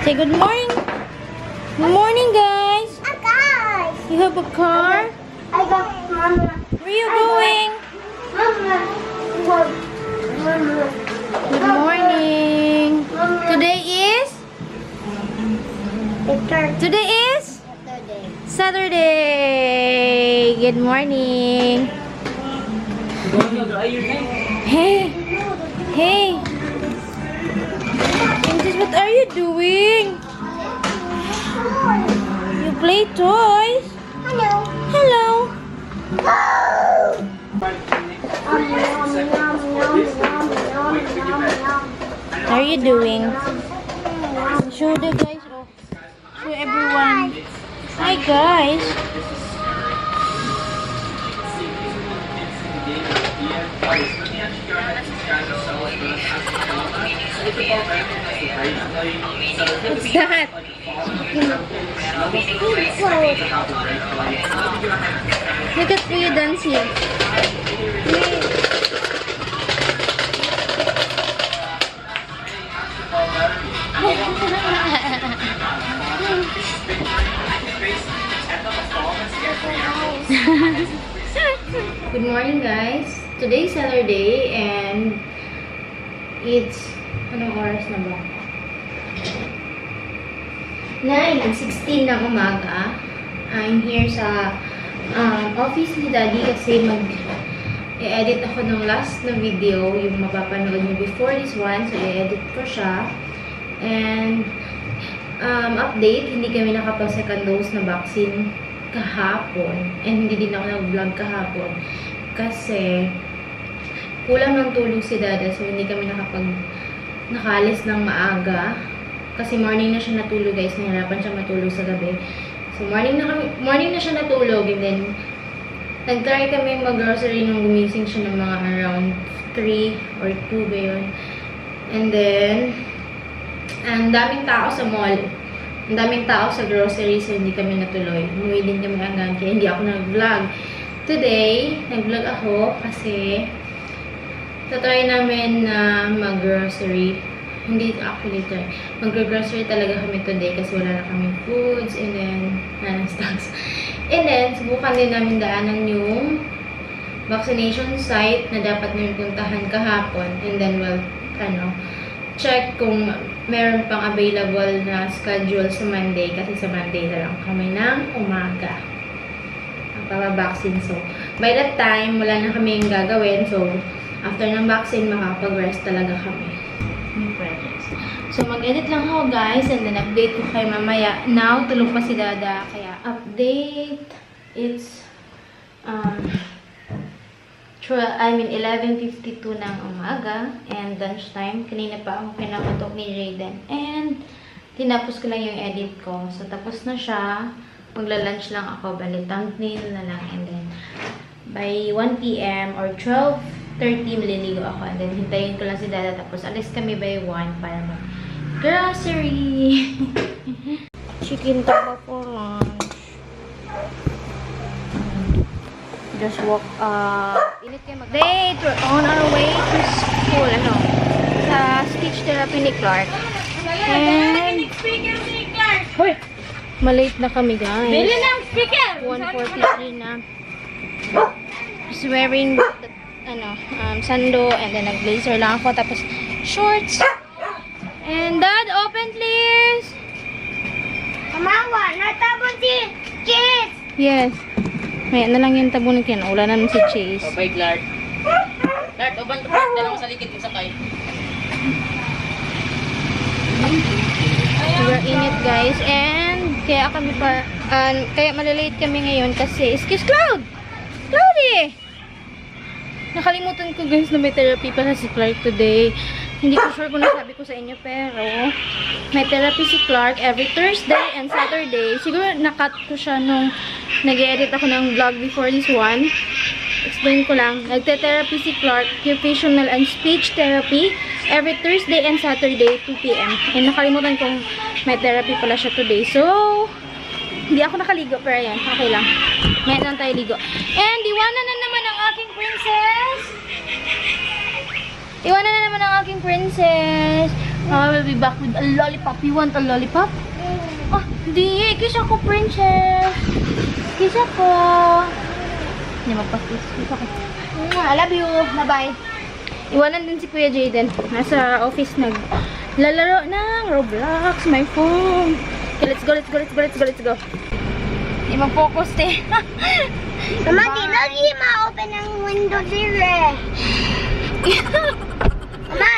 Say good morning. Good morning, guys. Guys, You have a car? I got Mama. Where are you going? Mama. Mama. Good morning. Today is? Today is? Saturday. Good morning. Hey. Hey. Princess, what are you doing? You play toys? Hello. Hello. What are you doing? Show the guys. Oh, show everyone. Hi, guys. What's that? Look at Kuya dancing. Good morning, guys. Today is Saturday and it's anong oras na ba? 9:16 ng umaga. I'm here sa office ni Daddy kasi i-edit ako ng last na video, yung mapapanood niyo before this one. So, i-edit ko siya. And update, hindi kami nakapag-second dose na vaccine kahapon. And hindi din ako nag-vlog kahapon. Kasi kulang ng tulog si Dada. So, hindi kami nakalis ng maaga. Kasi morning na siya natulog, guys. Nahirapan siya matulog sa gabi. So, morning na siya natulog. And then, nag-try kami mag-grocery nung gumising siya ng mga around 3 or 2 ba yun. And then, ang daming tao sa mall. Ang daming tao sa grocery, so hindi kami natuloy. Umuwi din kami agad, kaya hindi ako nag-vlog. Today, nag-vlog ako kasi tatry namin na mag-grocery. Hindi actually try. Mag-grocery talaga kami today kasi wala na kami foods and then wala na stocks. And then, subukan din namin daanan yung vaccination site na dapat namin puntahan kahapon. And then, well, check kung meron pang available na schedule sa Monday kasi sa Monday na lang kami ng umaga ang papa-vaccine. So, by that time, wala na kami yung gagawin. So, after ng vaccine, makapag-rest talaga kami. So, mag-edit lang ako, guys, and then update ko kayo mamaya. Now, tulog pa si Dada, kaya update. It's 11:52 ng umaga, and lunchtime. Kanina pa ako kinakatok ni Raiden, and tinapos ko lang yung edit ko. So, tapos na siya. Magla-lunch lang ako, bali thumbnail na lang, and then by 1 p.m. or 12:30 maliligo ako, and then hintayin ko lang si Dada, tapos alis kami by 1 para mag-grocery. Chicken taba for lunch. Just walk init kayo mag-date. We're on our way to school, sa speech therapy ni Clark. And hoy, malate na kami, guys. Bili ng speaker. 1:43 na. Just wearing sando, and then nag-blazer lang ako, tapos shorts. And Dad, open please. Kamawa, natabon si Chase. Yes. May na lang yung tabunin ko yan. Ula naman si Chase. Bye, Clark. Clark, uban ka. Dala mo sa likid yung sakay. Super init, guys. And kaya kami kaya malalate kami ngayon kasi excuse Cloud! Cloudy! Nakalimutan ko, guys, na may therapy para si Clark today. Hindi ko sure kung nasabi ko sa inyo, pero may therapy si Clark every Thursday and Saturday. Siguro nakat ko siya nung nag-edit ako ng vlog before this one. Explain ko lang. Nagte-therapy si Clark, occupational and speech therapy, every Thursday and Saturday, 2 p.m. And nakalimutan kong may therapy pala siya today. So, hindi ako nakaligo, pero yan, okay lang. May lang tayo ligo. And iwanan na naman ang aking princess. Iwanan na naman ang aking princess. I will be back with a lollipop. You want a lollipop? Oh, hindi. Kiss ako, princess. Kiss ako. Hindi, magpa-kiss. Kiss ako. I love you. Bye-bye. Iwanan din si Kuya Jaden. Nasa office lalaro ng Roblox. My phone. Okay, let's go, let's go, let's go, let's go, let's go. Hindi mag-focus eh. Mama, di lagi ma-open ang window dire. Mama!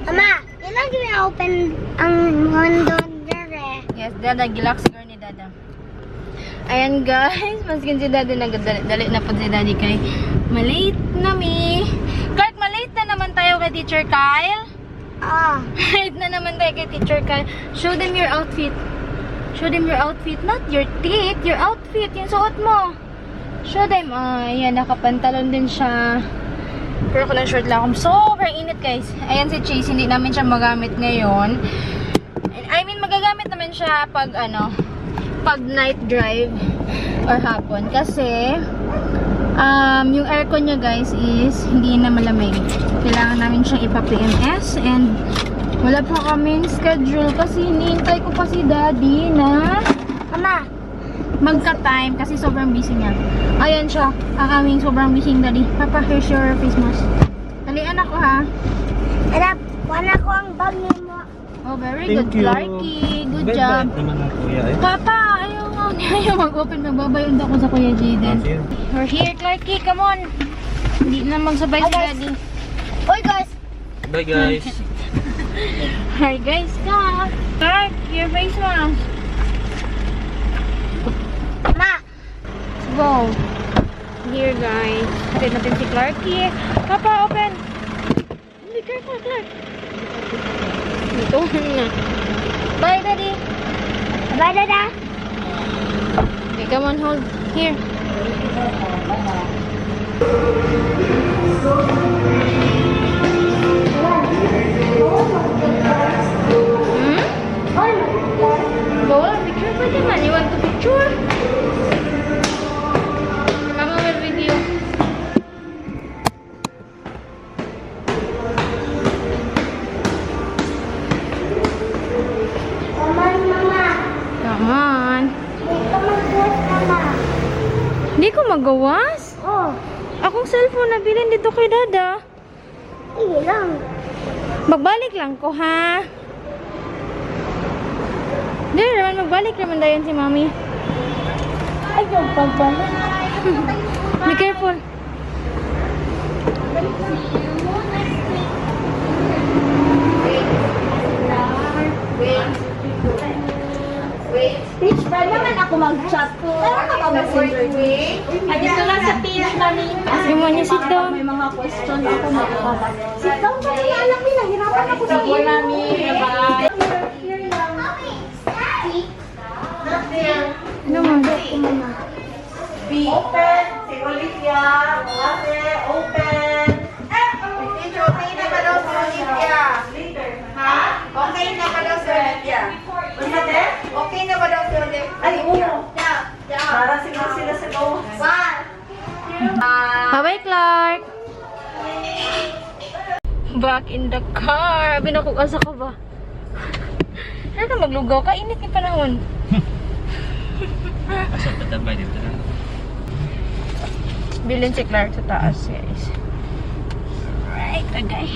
Mama, di lagi ma-open ang window dire. Yes, Dada. Gilak siguro ni Dada. Ayan guys. Maskin si Dada nagdali na po si Daddy kay malate na mi. Clark, malate na naman tayo kay Teacher Kyle. Ah. Malate na naman tayo kay Teacher Kyle. Show them your outfit. Show them your outfit. Not your teeth. Your outfit. Yung suot mo. Show them. Ayan, nakapantalon din siya. Pero ko ng short lang akong sobrang init guys. Ayan si Chase. Hindi namin siya magamit ngayon. I mean, magagamit naman siya pag pag night drive or hapon. Kasi, yung aircon niya guys is hindi na malamig. Kailangan namin siyang ipa-PMS and wala pa kaming schedule kasi hinihintay ko pa si Daddy na Mama, magka-time kasi sobrang busy niya. Ayan siya, ang aming sobrang busy Daddy. Papa, here's your face mask. Talian ako ha. anak, wala ko ang bag ni mo. Oh, very good, Clarky. Good job. Papa, ayaw mag-open. Magbabayad ako sa Kuya Jaden. We're here, Clarky. Come on. Hindi na magsabay si Daddy. Oy guys, Bye guys. Hi guys, come. Clark, your face mask. Mama, Let's go. Here guys. Natin natin si Clarky. Papa, open. Be careful, Clark. Ito na. Bye, Daddy. bye Dada. Okay, come on, hold. Here. Hmm? Go on, be careful naman. You want to picture? Mama will with you. Mama. Come on. Dito mag-dress, Mama. Hindi ko magawas. Oh, Akong cellphone na bilhin dito kay Dada. sige lang. Magbalik lang ko, ha? Hindi naman, magbalik naman dayon si Mami. Ay, yung pagbalik. Be careful. Bitch, pwede naman ako mag-chat. Meron ka ba messenger? Dito lang sa page namin. You want you sit down? May mga question ako makakabat. Sit down ka na, alam mo, nahirapan ako sa Ako namin. Bye. Ano mo? Open, si Olivia, ate, open. Teacher, okay na ba daw si Olivia? Ha? Okay na ba daw si Olivia? Okay na ba daw si Olivia? Ay, oo. Para sila sa go. Bye-bye, Clark. Back in the car. Binakukas ako ba? Ano ka maglugaw ka? Init yung panahon. Asal patambay dito na. Bilhin si Clark sa taas, guys. Right, agay.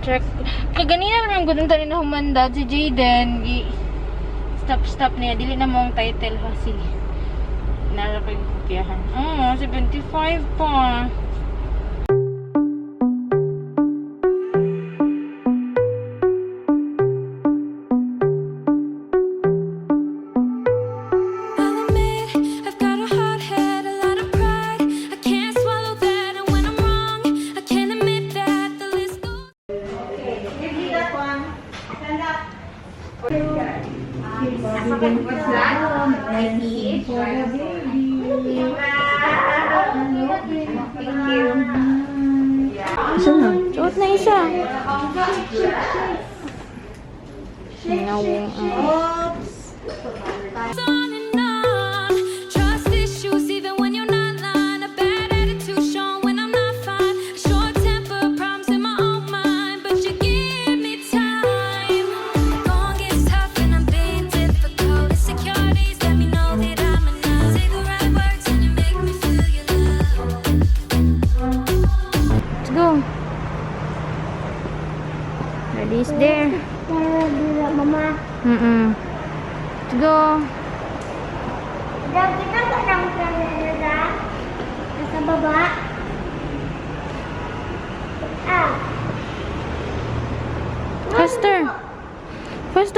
Check. Kaganina naman gudong tali na humandad si Jaden. Stop niya. Dili na mo ang title ha si. Nala ko yung kopyahan. 75 pa. I'll admit I've got a hard head, a lot of pride. I can't swallow that, and when I'm wrong, I can't admit that. The list goes. Isa na. Suot na isa. Nawong On and on. Trust issues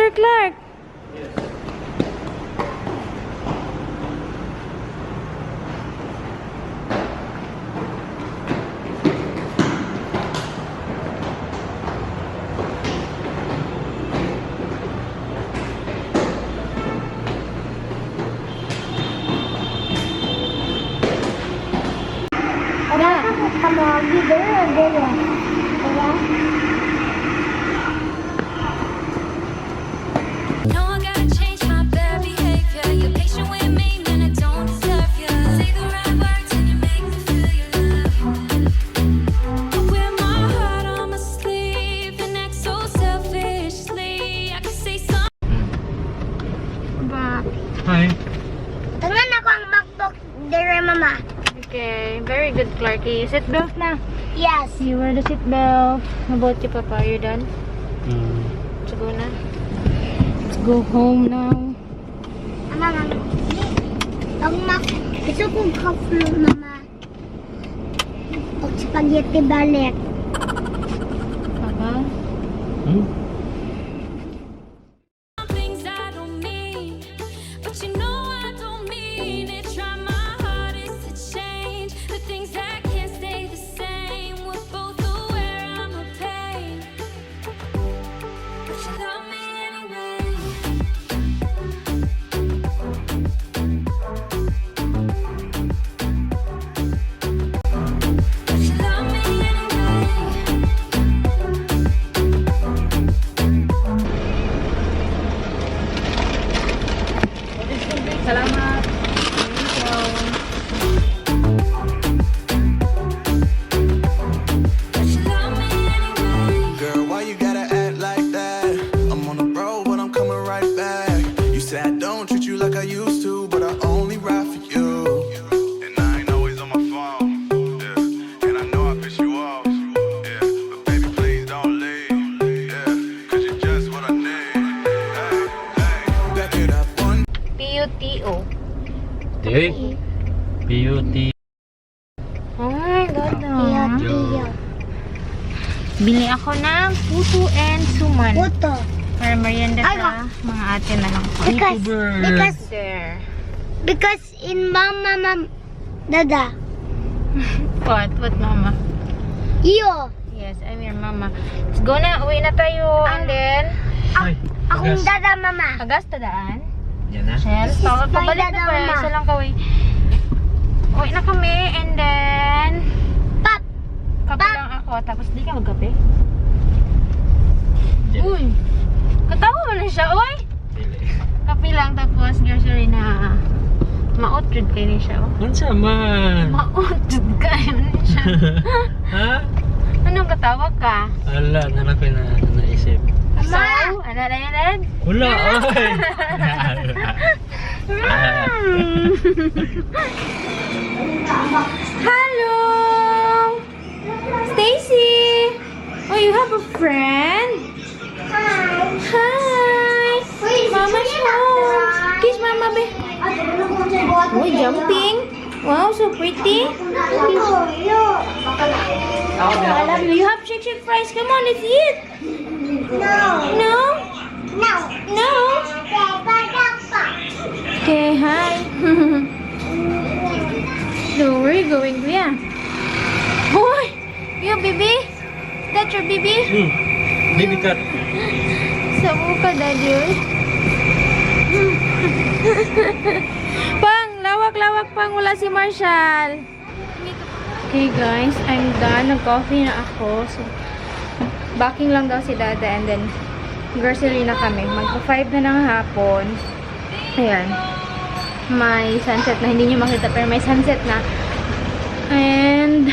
Dr. Clark. No, I gotta change my bad behavior. You're patient with me, man, I don't deserve you. Say the right words and you make me feel your love. I wear my heart on my sleeve and act so selfishly. I can say something. Hi. Tangan ako ang backpack dire, mama. Okay, very good, Clarky. Seatbelt na. Yes. You wear the seatbelt. How about you, Papa? Are you done? Hmm. Let's go na. Let's go home now. Mama. Ang gusto kong ka-flu, mama. O spaghetti balik. Papa? Hmm? things I don't mean, but you know I don't mean it. Try my hardest to change the things that can't stay the same. We're both aware I'm a pain, but you love me anyway. But you love me anyway. Salamat. But you love me anyway. Girl, why you gotta act like that? I'm on the road, but I'm coming right back. You said I don't treat you like I used to, but I only ride for you. And I ain't always on my phone, yeah. And I know I piss you off, yeah. But baby, please don't leave, yeah. Cause you're just what I need. Hey, hey, back it up one. PUTO. Hey. Beauty. Oh my God. Tiyo. Bili ako ng puto and suman. Puto. Para merienda Ay, sa mga ate na lang po. Because in mama, dada. What? What, mama? Iyo. Yes, I'm your mama. Let's go na. Uwi na tayo. And then, Hi. Akong dada, mama. agas tadaan. Yan na. Shell. This is my Pabalik na dada, pa. mama. Isa lang kaway. Uwi na kami. And then, Pap. kape lang ako. Tapos di ka magkape. Yan. Uy. Katawa mo na siya. Uy. Dili. Kape lang. Tapos grocery na maotrud kayo ni siya. Oh. Unsa man? Maotrud kayo ni siya. Ha? Anong katawa ka? Ala, nanak ko na naisip. So, ano na yan? Wala, ay. Hello! Stacy! Oh, you have a friend? Hi! Mama's home! Kiss Mama, be. Oh, jumping! Wow, so pretty! I love you. You have shake fries. Come on, let's eat! No? No? Okay, hi. So, where are you going, Kuya? Boy! Your baby? That your baby? Baby cat. Sa mukha, Daddy. Pang! Lawak-lawak pang wala si Marshall. Okay, guys. I'm done. Nag-coffee na ako. So, backing lang daw si Dada and then grocery na kami. Magpa-5 na ng hapon. Ayan. May sunset na. Hindi nyo makita pero may sunset na. And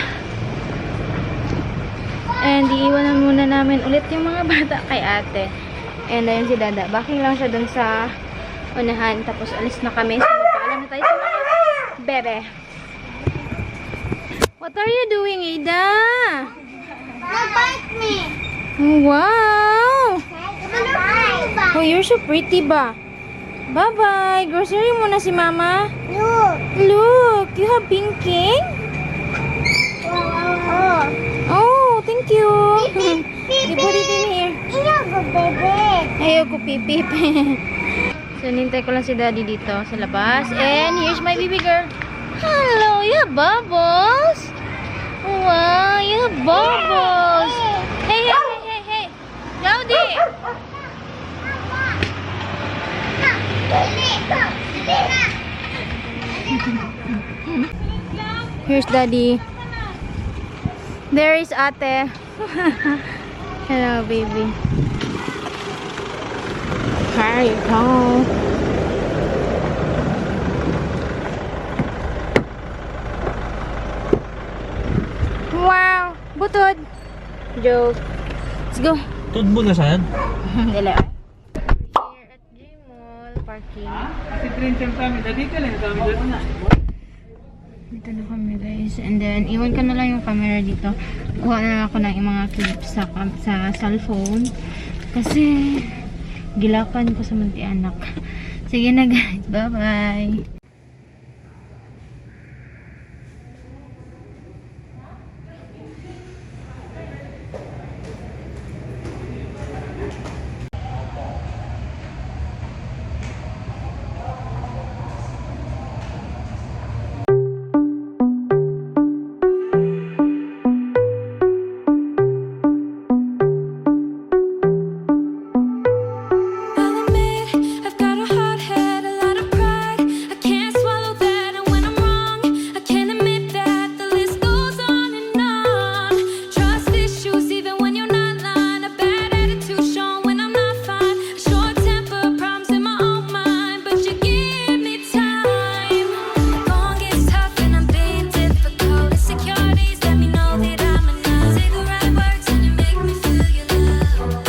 iiwan na muna namin ulit yung mga bata kay ate. And ayun si Dada. Backing lang siya dun sa unahan. Tapos alis na kami. So magpaalam na tayo sa mga bebe. What are you doing, Ida? Don't bite me. Wow! Bye. Oh, you're so pretty ba? Bye-bye. Grocery muna si Mama. Look. Look, you have pinking? Oh. Oh, thank you. Beep, beep, You put it in here. Iya, baby. Ayoko pipip. So, nintay ko lang si daddy dito sa labas. And here's my baby girl. Hello, you have bubbles. Wow, you have bubbles. Hey, hey, hey, hey, hey. Jody. Here's daddy. There is ate. Hello, baby. Here you go. Wow! Butod! Joke. Let's go. Tudbo na saan? Dala. Here at G-Mall parking. Dito na kami guys. And then, iwan ko na lang yung camera dito. Kuha na lang ako ng mga clips sa cellphone. Kasi, gilakan ko sa munti anak. Sige na guys. Bye-bye. I'll admit I've got a hard head, a lot of pride. I can't swallow that, and when I'm wrong, I can't admit that. The list goes on and on. Trust issues, even when you're not lying. A bad attitude shown when I'm not fine. A short temper, problems in my own mind, but you give me time. Going gets tough, and I'm being difficult. Insecurities let me know that I'm enough. Say the right words, and you make me feel your love.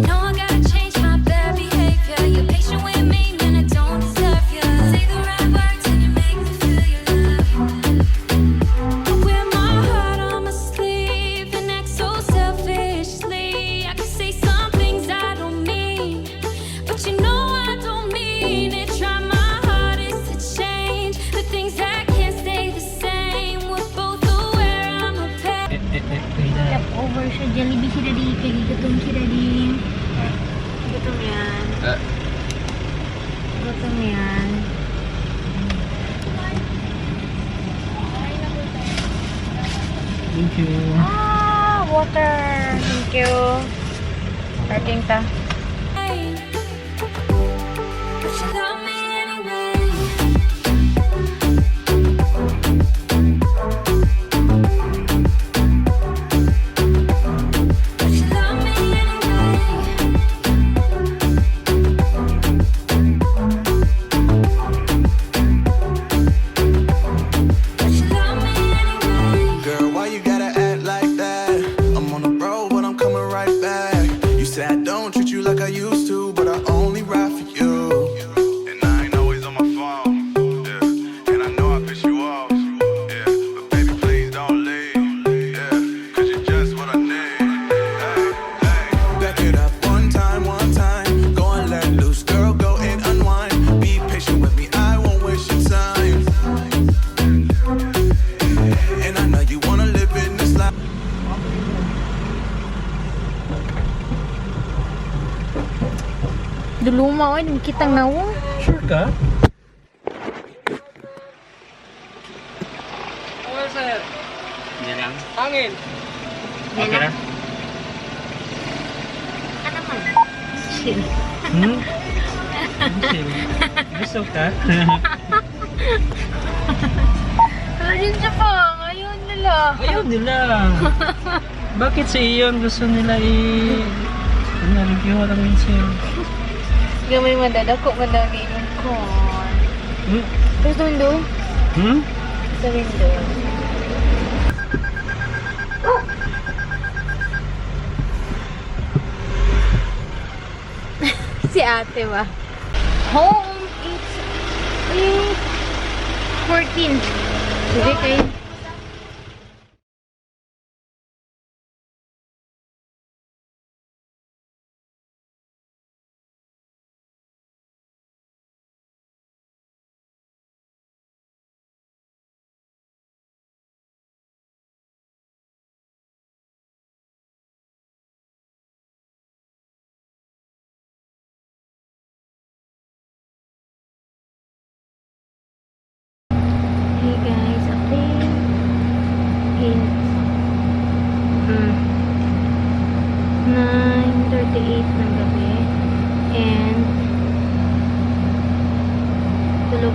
Know I gotta change my bad behavior. You're patient with me, man, I don't deserve you. Say the right words and you make me feel your love. I wear my heart on my sleeve and act so selfishly. I can say some things I don't mean, but you know I don't mean it. Try my hardest to change the things that can't stay the same. We're both aware I'm a pet. Step over siya. Jollibee si daddy. Kaya gutom si daddy. Gutom yan. Gutom yan. Thank you. Ah, water. Thank you. Parking ta. But you love me anyway. But you love me anyway. But you love me anyway. Girl, why you gotta act like that? I'm on the road, but I'm coming right back. You said I don't treat you like I used to, but I only ride for you. And I ain't always on my phone, yeah. And I know I piss you off, yeah. But baby, please don't leave, yeah. Cause you're just what I need. Hey, hey. Back it up one time, go and let loose, girl, go and unwind. Be patient with me, I won't waste your time. And I know you wanna live in this life. Duluma oy, kitang nawo. Sure ka? Hindi lang. Hangin. Okay na? Ano man? Chill. Hmm? Chill. Gusto ka? Ayun siya pa. Ayun nila. Ayaw nila. Bakit si Ion gusto nila review lang yun siya? Gamay madadako madami yung corn. Hmm? Pero sa window? Hmm? Sa window. Si ate ba? Home! It's 14. Sige kayo.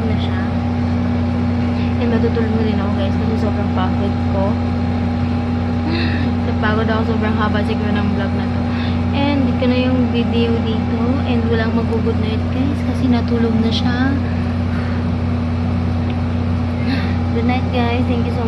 na siya. And matutulog na din ako guys kasi sobrang pagod ko. Napagod ako, sobrang haba siguro ng vlog na to. And ito na yung video dito. And walang mag-good night guys kasi natulog na siya. Good night guys. Thank you so